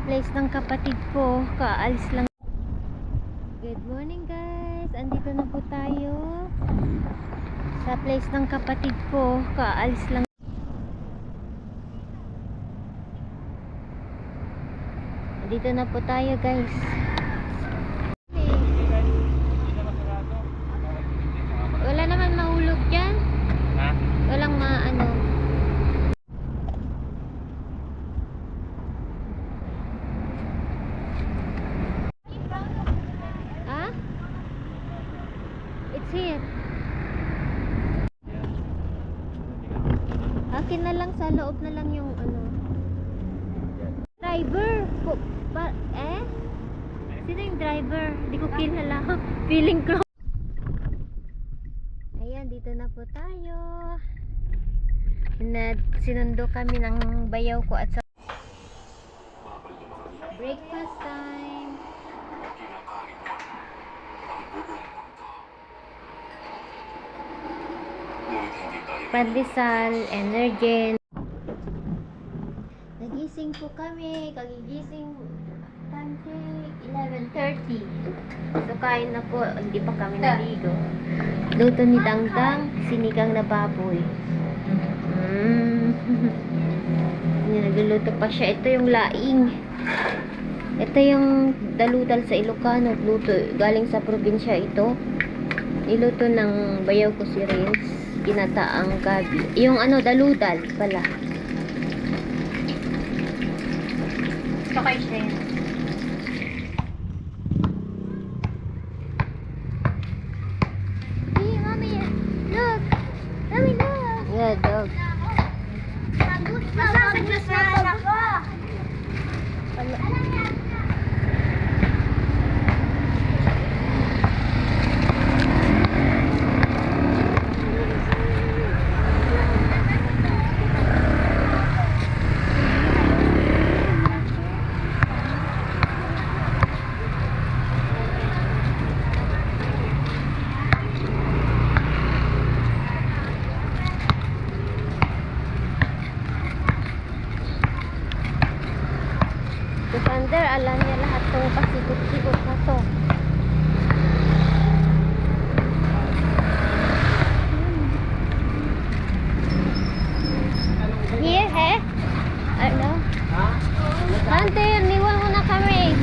place ng kapatid ko. Kaalis lang. Good morning guys. Andito na po tayo sa place ng kapatid ko. Kaalis lang. Andito na po tayo guys. Wala naman mahulog dyan. Walang maano. It's here. Akin na lang, sa loob na lang yung ano. Driver. Sino yung driver? Hindi ko kilala. Feeling ko. Ayan, dito na po tayo. Sinundo kami ng bayaw ko at sa breakfast time. Pandesal, Energen. Nagising po kami. Kagigising time check 11:30. So kain na po. Hindi pa kami naligo. Luto ni Dangdang, sinigang na baboy. Nagluluto pa siya. Ito yung laing. Ito yung daludal sa Ilocano. Luto galing sa probinsya ito. Niluto ng bayaw ko si Rins. Ginataang gabi. Yung ano, daludal pala. Sakay siya yun. Hey, mommy, look. Mommy, look. Yeah, dog. Masasaglas na ako. Defender, alam niya lahat tong pasikot-sikot na to. Here, eh? Ano? Hunter, niwan mo na kami.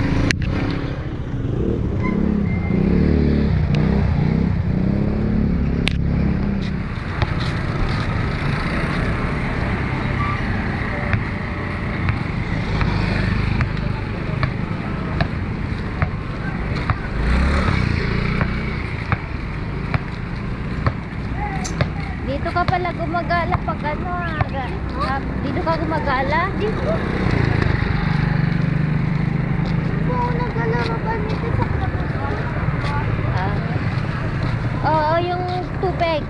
Dito ka pala gumagala pag ano dito ka gumagala? Dito. Oo, nagala pa nito sa kapatid. Oo, yung tubig.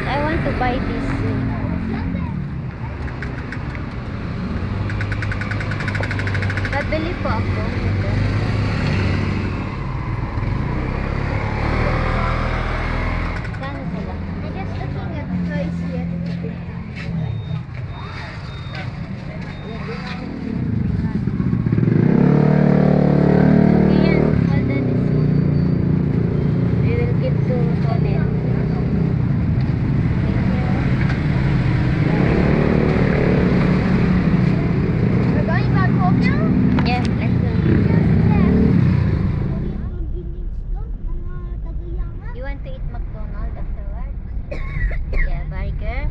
I want to buy this. Nabili po ako nito. Kano sila? I just looking at toys here. Ayan, hold on this one. We will get to Sonet. Yes, let's go. You want to eat McDonald's afterwards? Yeah, burger.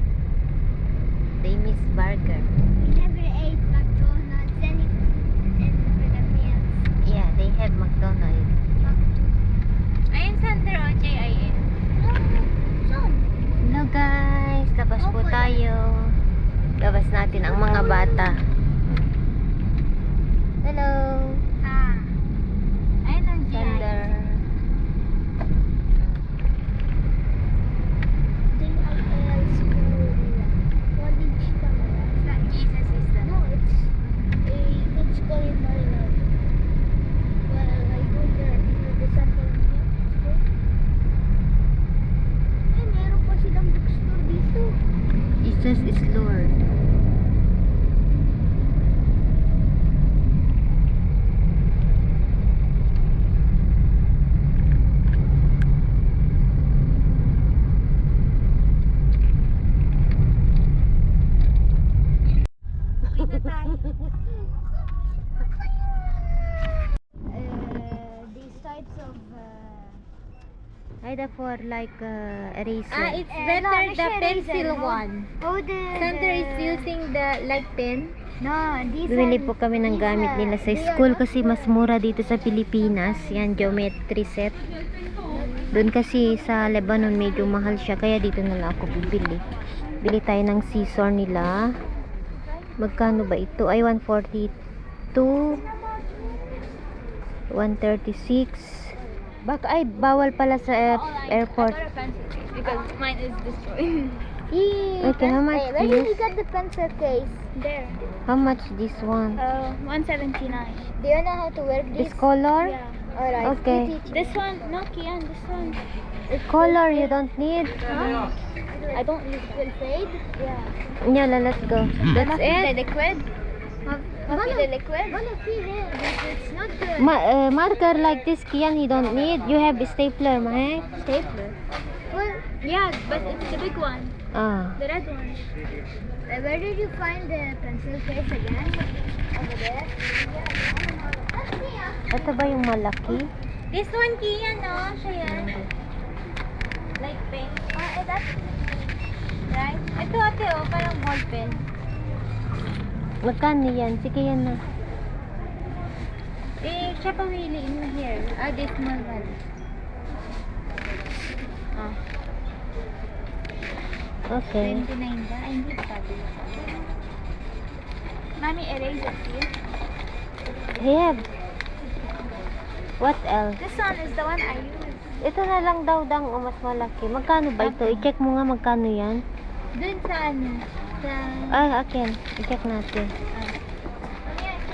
They miss burger. We never ate McDonald's and for the meals. Yeah, they have McDonald's. Ayun, Center OJIN. Hello guys, labas po tayo. Labas natin ang mga bata. Hello. Ayun ang Thunder. College. Jesus is the... No, it's Either for like eraser. It's no, better not the eraser, pencil no. one. Oh, the Sandra is using the like pen. No, these Bumili are, po kami ng these gamit are- nila sa they are school not kasi mas mura dito sa Pilipinas. Yan, geometry set. Doon kasi sa Lebanon medyo mahal siya. Kaya dito na lang ako bibili. Bili tayo ng scissor nila. Magkano ba ito? Ay, 142. 136. Baka, ay, bawal pala sa airport. Because mine is destroyed. Okay, how much Where did you this? get the pencil case? There. How much this one? 179. Do you know how to work This this? color? Yeah. Alright. Okay. you teach me. This one, no, Kian, this one. Color you don't need? Huh? I don't use Will fade? Yeah. Yeah, let's go. That's The it? liquid? Wanna- the liquid? wanna see it, but it's not good. Marker like this, Kian, you don't need. You have stapler, Mahek. Stapler. Well, Yeah, but it's the big one. Ah. The red one. where did you find the pencil case again? Over there? Ito ba yung malaki? This one, Kian, no? Siya yan. Like pen. That's Right? Ito, ate, oh, parang ball pen. Magkano yan? Sige yan na. Siya pamili in here. This small one. Okay. 29 ba? Ay, hindi pa. Mami, eraser here. Have. What else? This one is the one I use. Ito na lang daw dang o mas malaki. Magkano ba ito? I-check mo nga magkano yan. Dun sa ano? Sa... Ay, akin. I-check natin.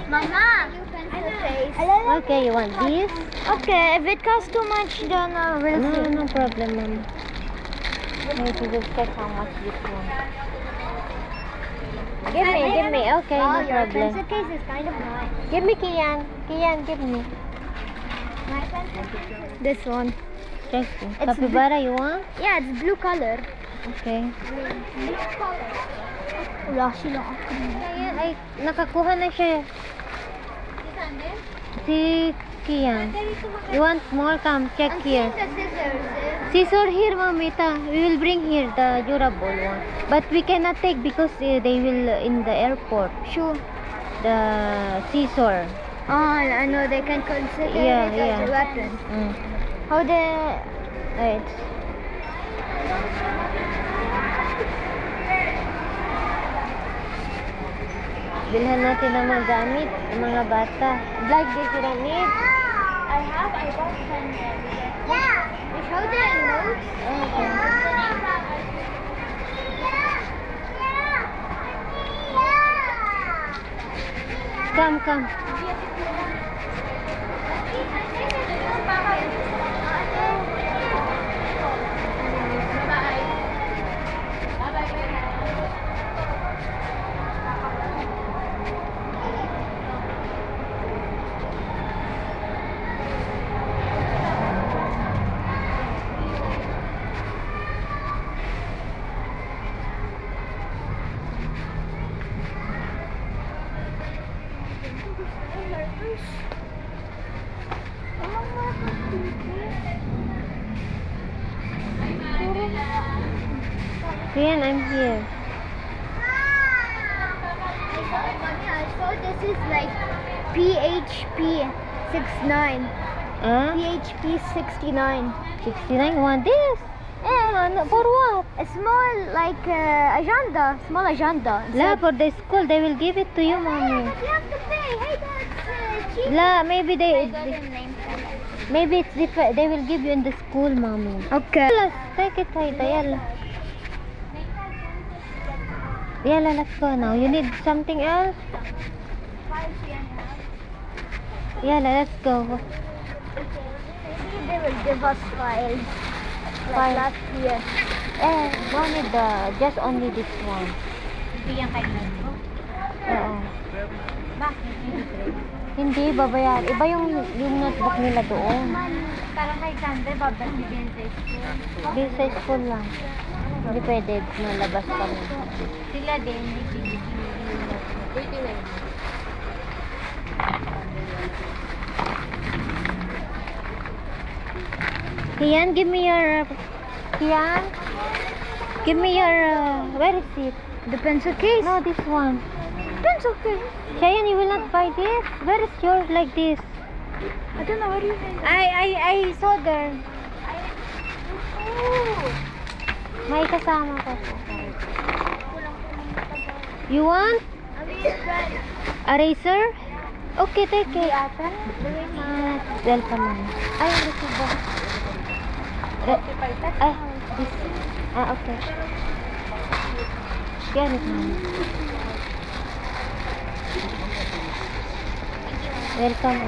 Mama! pencil case. Okay, you want this? Okay, if it costs too much, then we'll No, see. no problem, ma'am. I need to just check how much this one. Give me. Okay, Oh, no your problem. pencil case is kind of nice. Give me, Kian. Kian, give me. My pencil case. This one. Check. Capybara, you want? Yeah, it's blue color. Okay. Wala silang ako. Ayan, ay, nakakuha na siya. Si Kian. You want more? Come, check here. The scissors. Scissor here, mamita. We will bring here the durable one. But we cannot take because they will in the airport. Sure. The scissor. Oh, I know they can consider Yeah, it as a yeah. weapon. Mm. How the Right. Bilhan natin ng mga gamit, ng mga bata. Like this, you don't need? I bought pen. yeah. Show the notes. Okay. Come, come. Rian, I'm here. I saw this is like PHP 69. Ah? PHP 69. 69? You want this? For what? A small like agenda. Small agenda. La, for the school, they will give it to you, mommy. You have to pay. Hey, that's cheap. La, maybe name. maybe it's different. They will give you in the school, mommy. Okay. Let's take it, Haida. Yalla. Yalla, let's go now. You need something else? Yalla, let's go. Maybe they will give us files. Like Files. last year. No need just only this one. Bigyan kayo ng Oo. Bakit? Hindi, babayar. Iba yung notebook nila doon. Parang kay Sander, bibigyan sa school. Bill sa school lang. Hindi pwede malabas kami. Sila din, Kian, give me your... Kian? Give me your... where is it? The pencil case? No, this one. Pencil case. Cheyenne, you will not buy this? Where is yours like this? I don't know what do you mean. I saw there. May kasama ko. You want? Eraser? Okay, take it. Welcome. Ay, resibo. Ay, this. Okay. Get it, ma'am. Welcome.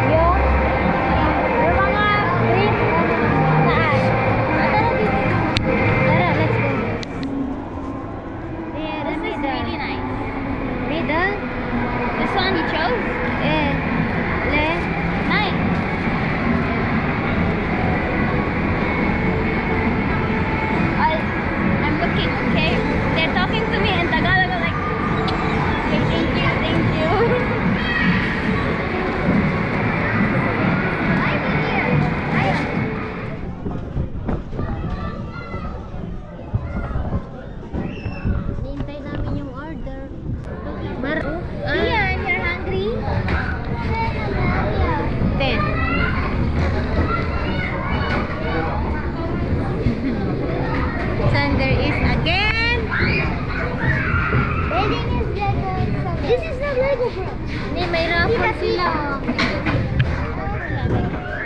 Yung mga green taas. Tara, let's go. There, the This is middle. really nice. Middle? This one he chose? Left. Nice. I'm looking, okay? They're talking to me in Tagalog. I'm like, okay, thank you, thank you. Nintay namin yung order. Ian, you're hungry? 10. Sander is again. This is not Lego, bro. Ni may raffle sila.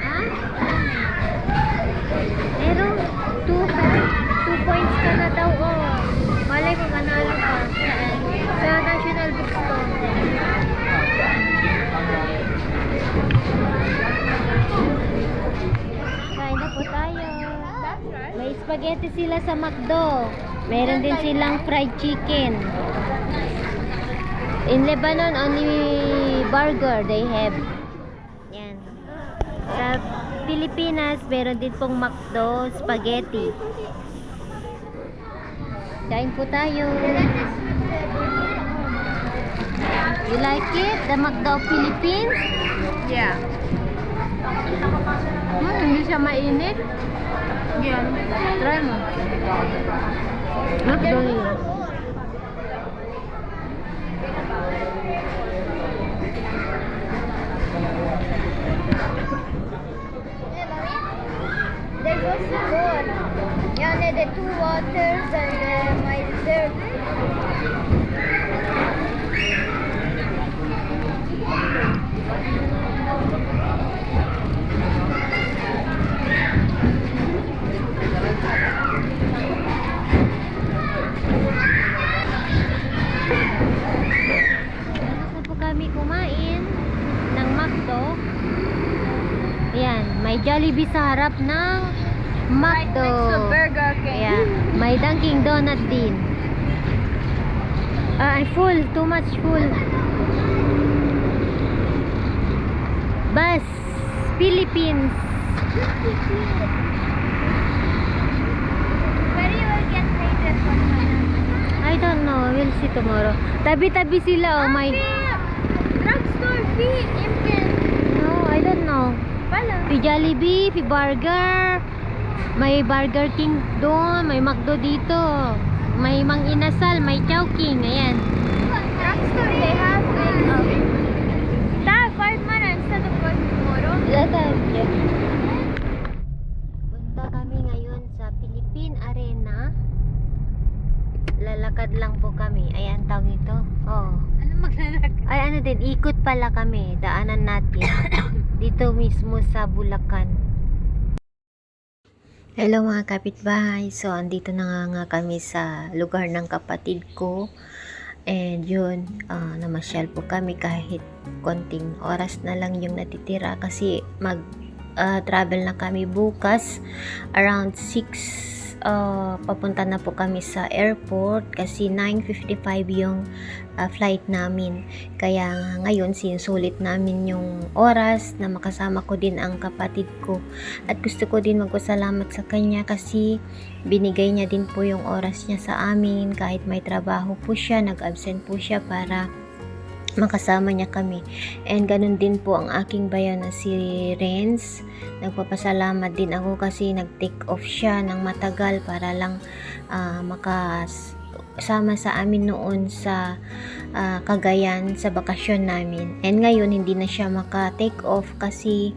Ha? Pero 2 points ka na daw. Oh. Malay ko manalo ka. Sa National Bookstore. Kain na po tayo. May spaghetti sila sa McDo. Meron din silang fried chicken. In Lebanon, only burger they have. Yan. Sa Pilipinas, meron din pong McDo spaghetti. Kain po tayo. You like it? The McDo Philippines? Yeah. Hindi siya mainit. Yan. Try mo. McDo yun. There's also more. Yeah, the 2 waters and my dessert. Tapos na po kami kumain ng McDo. Ayan, may Jollibee sa harap ng McDo. Next to Burger King. Ayan, may Dunkin' Donut din. I'm full, too much full. Bus, Philippines. Where you will get paid this one? I don't know, we'll see tomorrow. Tabi-tabi sila, oh my. Drugstore fee, Impin. No, I don't know. Pala. May Jollibee, may Burger, may Burger King doon, may McDo dito, may Mang Inasal, may Chowking, ayan. Drugstore, they have like, that 5 man instead of going tomorrow. Punta kami ngayon sa Philippine Arena. Lalakad lang po kami. Ayan, tawag ito. Oh. Ano maglalagay? Ay, ano din, ikot pala kami. Daanan natin. Dito mismo sa Bulacan. Hello mga kapitbahay. So, andito na nga kami sa lugar ng kapatid ko. And yun, namasyal po kami kahit konting oras na lang yung natitira kasi travel na kami bukas around 6 papunta na po kami sa airport kasi 9:55 yung flight namin. Kaya ngayon sinusulit namin yung oras na makasama ko din ang kapatid ko. At gusto ko din magpasalamat sa kanya kasi binigay niya din po yung oras niya sa amin. Kahit may trabaho po siya, nag-absent po siya para makasama niya kami. And ganun din po ang aking bayan na si Renz. Nagpapasalamat din ako kasi nag-take off siya ng matagal para lang makasama sa amin noon sa Cagayan sa bakasyon namin. And ngayon hindi na siya maka-take off kasi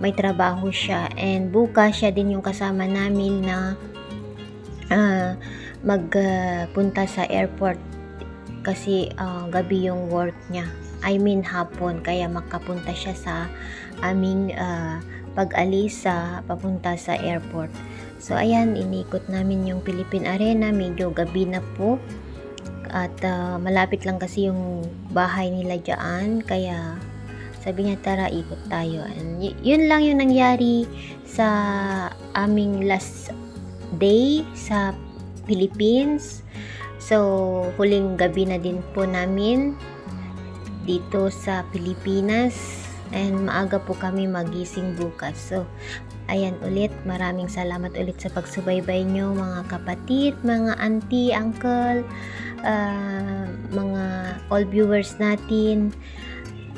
may trabaho siya. And bukas siya din yung kasama namin na magpunta sa airport kasi gabi yung work niya. I mean hapon, kaya makapunta siya sa aming pag-alis papunta sa airport. So ayan, inikot namin yung Philippine Arena, medyo gabi na po. At malapit lang kasi yung bahay nila dyan, kaya sabi niya tara ikot tayo. And yun lang yung nangyari sa aming last day sa Philippines. So, huling gabi na din po namin dito sa Pilipinas and maaga po kami magising bukas. So, ayan ulit, maraming salamat ulit sa pagsubaybay nyo mga kapatid, mga auntie, uncle, mga all viewers natin,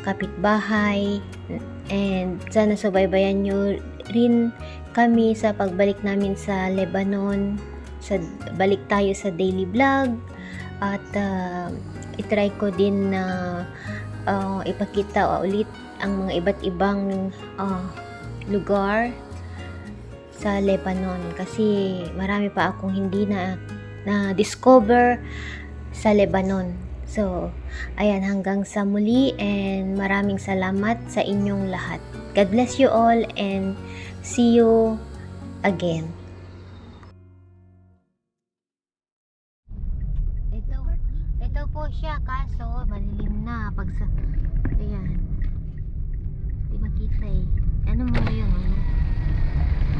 kapitbahay, and sana subaybayan nyo rin kami sa pagbalik namin sa Lebanon. Balik tayo sa daily vlog at itry ko din na ipakita ulit ang mga iba't ibang lugar sa Lebanon kasi marami pa akong hindi na discover sa Lebanon. So, ayan, hanggang sa muli and maraming salamat sa inyong lahat. God bless you all and see you again. Ito po siya, kaso malilim na pag sa ayan, di makita ano mo yun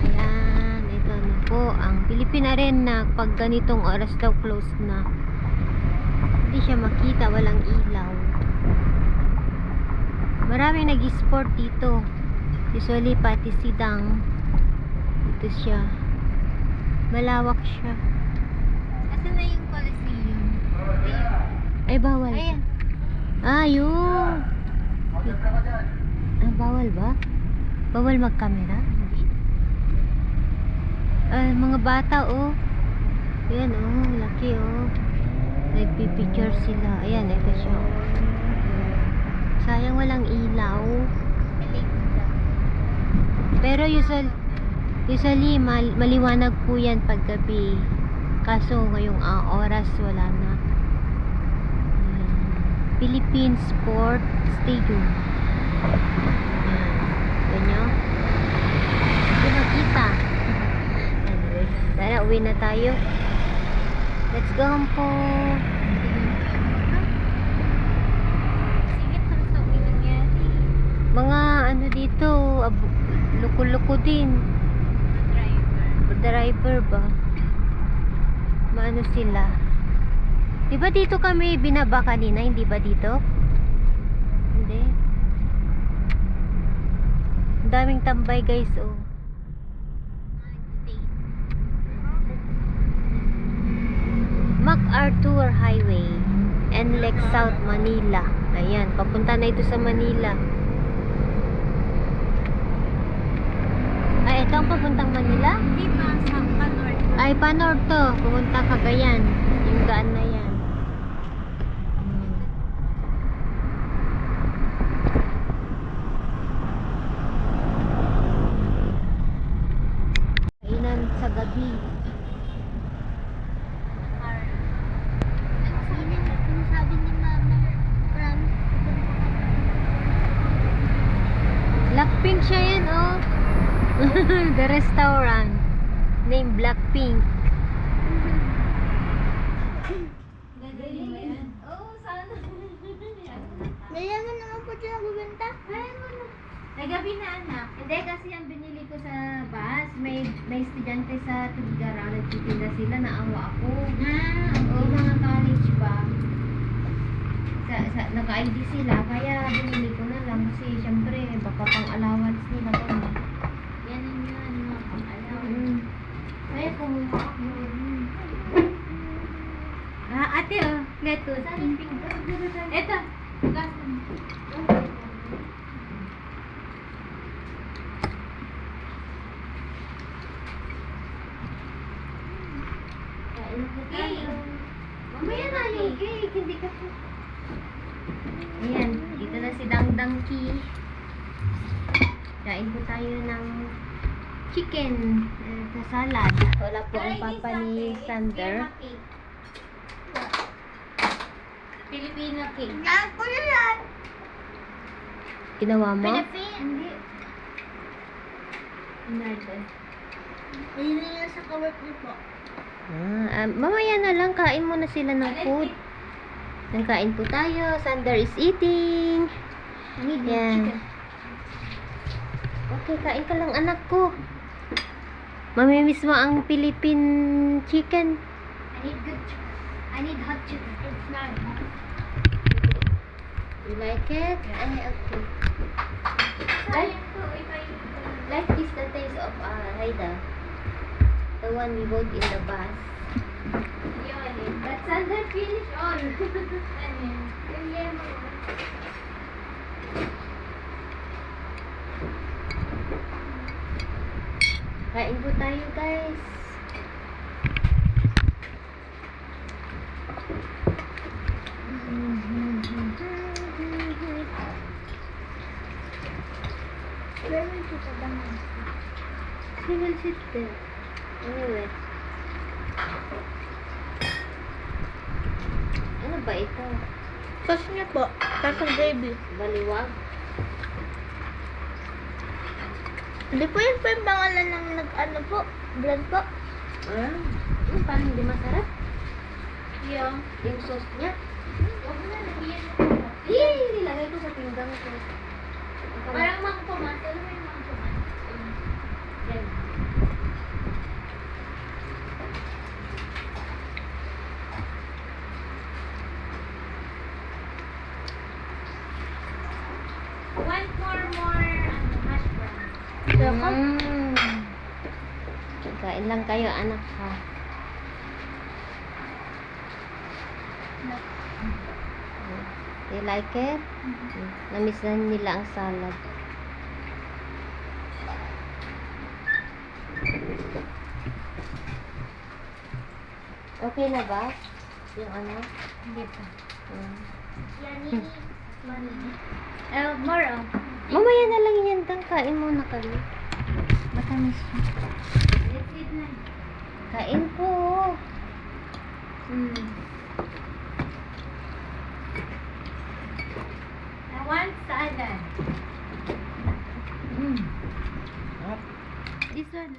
ayan, ito na po ang Philippine Arena. Pag ganitong oras daw close na, hindi siya makita, walang ilaw. Maraming nag-sport dito, usually pati sidang ito siya, malawak siya. Asan na yung Coliseum? Ay, bawal. Ayan. Yun. Bawal ba? Bawal mag-camera? Mga bata, oh. Ayan, oh. Laki, oh. Nagpipicture sila. Ayan, ito siya. Sayang walang ilaw. Pero usually maliwanag po yan pag gabi. Kaso ngayong oras wala na. Philippine Sport Stadium. Ganyan. Hindi makita. Anyway, tara, uwi na tayo. Let's go po. Sige, tapos sa uwi nangyari. Mga ano dito, luko-luko din. Driver ba? Maano sila? Diba dito kami binaba kanina? Hindi ba dito? Hindi. Ang daming tambay guys, oh. MacArthur Highway, NLEX South Manila. Ayan, papunta na ito sa Manila. Ay, ito ang papuntang Manila? Hindi pa, sa North. Ay, pa-north to. Pumunta Cagayan. Yung daan na yan. Kainan sa gabi. Sabi ni Mama, promise. Blackpink siya yan, oh. The restaurant. Name Blackpink. Gagaling mo yan? Oo, sana. Dala mo naman po siya nagbibenta? Kaya mo na. Nagabi na, anak. Hindi, kasi ang binili ko ko sa bus, may estudyante sa Tugigaraw, nagtitinda sila, naawa ako. Oo, mga college ba? Naka-ID sila, kaya binili ko na lang kasi syempre baka pang allowance nila kami. Yan yun, mga pang-allowance. Kaya kumuha ako. Ate, oh, lettuce. Ito. Gas. Kain po tayo. Mamaya na yung cake, hindi ka po. Ayan, dito na si Dangdang Ki. Kain po tayo ng chicken sa salad. Wala po ang papa ni Sander. Filipino cake. Ako na yan. Ginawa mo? Hindi. Inarte. Ayun na yung sa kawork niyo po. Mamaya na lang, kain muna sila ng food. Nagkain po tayo. Sander is eating. Yan. Okay, kain ka lang anak ko. Mamimiss mo ang Philippine chicken. I need hot chicken. It's not hot. You like it? Ay, okay. Like this the taste of Raida. The one we bought in the bus. But Sander finish all. Kain po tayo guys. She will sit there. Anyway. Ano ba ito? Sauce niya po. Tapos ang gravy. Baliwag? Hindi po yun po yung pangalan ng nag-ano po. Vlog po. Paano hindi masarap? Yung. Yung sauce niya? Huwag mo na lagyan mo. Nilagay ko sa pinggang ko. Parang mang tomato. Alam mo yung mang tomato? Yan. Want more hash browns. Kain lang kayo anak ha. You like it? Namiss na nila ang salad. Okay na ba? Yung ano? Hindi pa. More Mamaya na lang yan, Dang. Kain muna kami. Matamis siya. Let's eat na. Kain po. I want salad. This one.